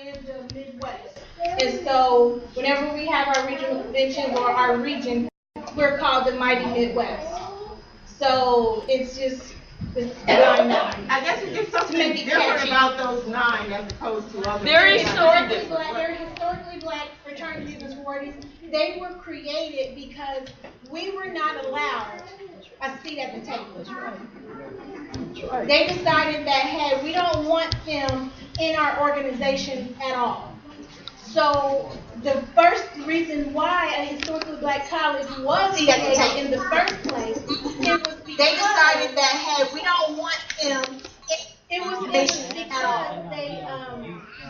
in the Midwest. And so whenever we have our regional conventions or our region, we're called the Mighty Midwest. So it's just the nine. I guess it's just something different about those 9 as opposed to others. They're historically black fraternities and sororities. They were created because we were not allowed a seat at the table. They decided that, hey, we don't want them in our organization at all. So the first reason why a historically black college was created in the first place, it was because they decided that, hey, we don't want them. It was because they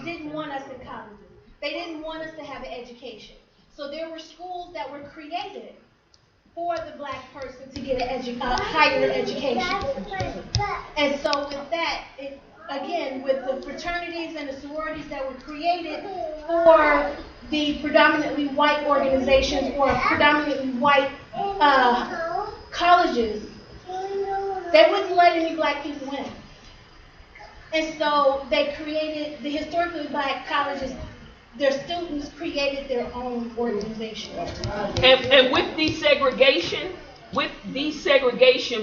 didn't want us in colleges. They didn't want us to have an education. So there were schools that were created for the black person to get a higher education. And so with that, again, with the fraternities and the sororities that were created for the predominantly white organizations or predominantly white colleges, they wouldn't let any black people in. And so they created the historically black colleges. Their students created their own organization. And with desegregation,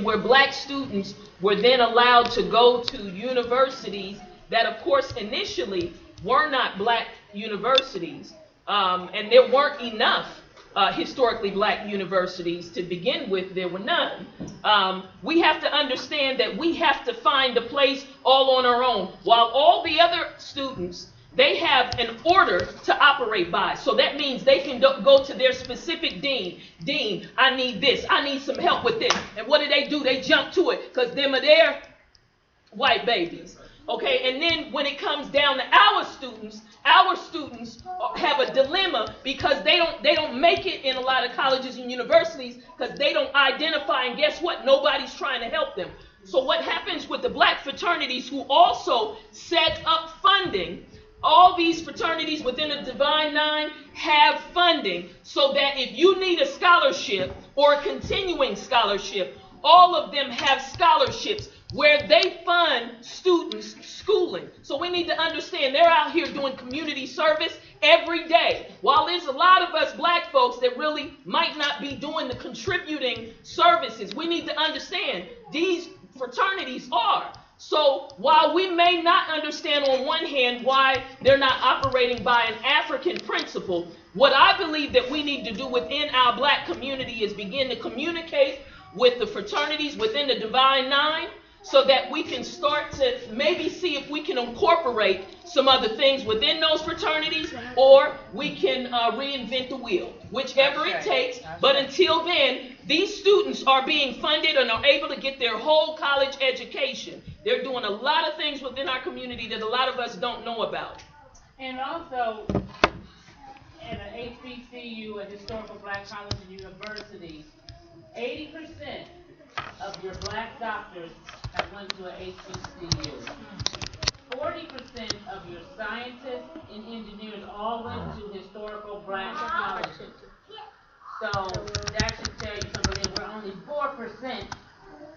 where black students were then allowed to go to universities that, of course, initially were not black universities, and there weren't enough historically black universities to begin with. There were none. We have to understand that we have to find a place all on our own, while all the other students, they have an order to operate by. So that means they can go to their specific dean. Dean, I need this. I need some help with this. And what do? They jump to it because them are their white babies. Okay, and then when it comes down to our students have a dilemma because they don't make it in a lot of colleges and universities because they don't identify, and guess what? Nobody's trying to help them. So what happens with the black fraternities who also set up funding? All these fraternities within the Divine Nine have funding so that if you need a scholarship or a continuing scholarship, all of them have scholarships where they fund students' schooling. So we need to understand they're out here doing community service every day. While there's a lot of us black folks that really might not be doing the contributing services, we need to understand these fraternities are. So while we may not understand on one hand why they're not operating by an African principle, what I believe that we need to do within our black community is begin to communicate with the fraternities within the Divine Nine so that we can start to maybe see if we can incorporate some other things within those fraternities, or we can reinvent the wheel, whichever it takes. But until then, these students are being funded and are able to get their whole college education. They're doing a lot of things within our community that a lot of us don't know about. And also, at an HBCU, a historical black college and university, 80% of your black doctors have went to an HBCU. 40% of your scientists and engineers all went to historical black colleges. So that should tell you something. We're only 4%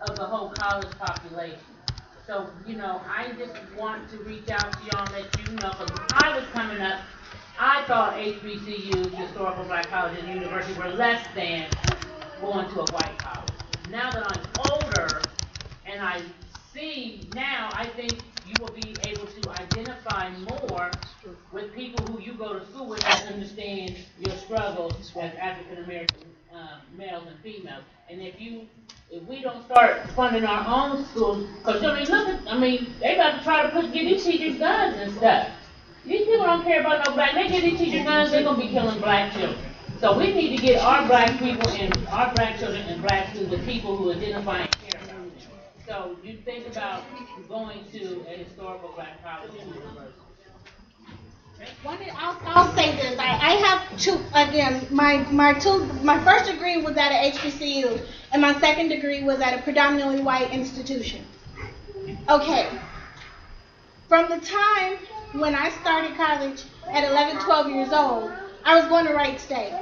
of the whole college population. So, I just want to reach out to y'all and let you know, because when I was coming up, I thought HBCUs, historical black colleges and universities, were less than going to a white college. Now that I'm older and I see now, I think you will be able to identify more with people who you go to school with that understand your struggles as African American males and females. And if we don't start funding our own schools, because they about to try to get these teachers guns and stuff. These people don't care about no black. They get these teachers guns, they're gonna be killing black children. So we need to get our black people and our black children and black students, the people who identify and care about them. So you think about going to a historical black college and university. I'll say this. I have two. Again, my first degree was at a HBCU, and my second degree was at a predominantly white institution. Okay. From the time when I started college at 11, 12 years old, I was going to Wright State.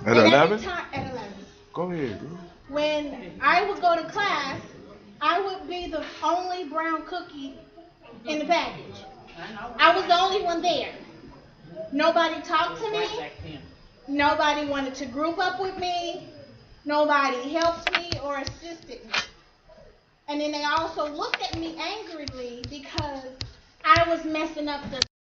At 11? At 11. Go ahead, girl. When I would go to class, I would be the only brown cookie in the package. I was the only one there. Nobody talked to me. Nobody wanted to group up with me. Nobody helped me or assisted me. And then they also looked at me angrily because I was messing up the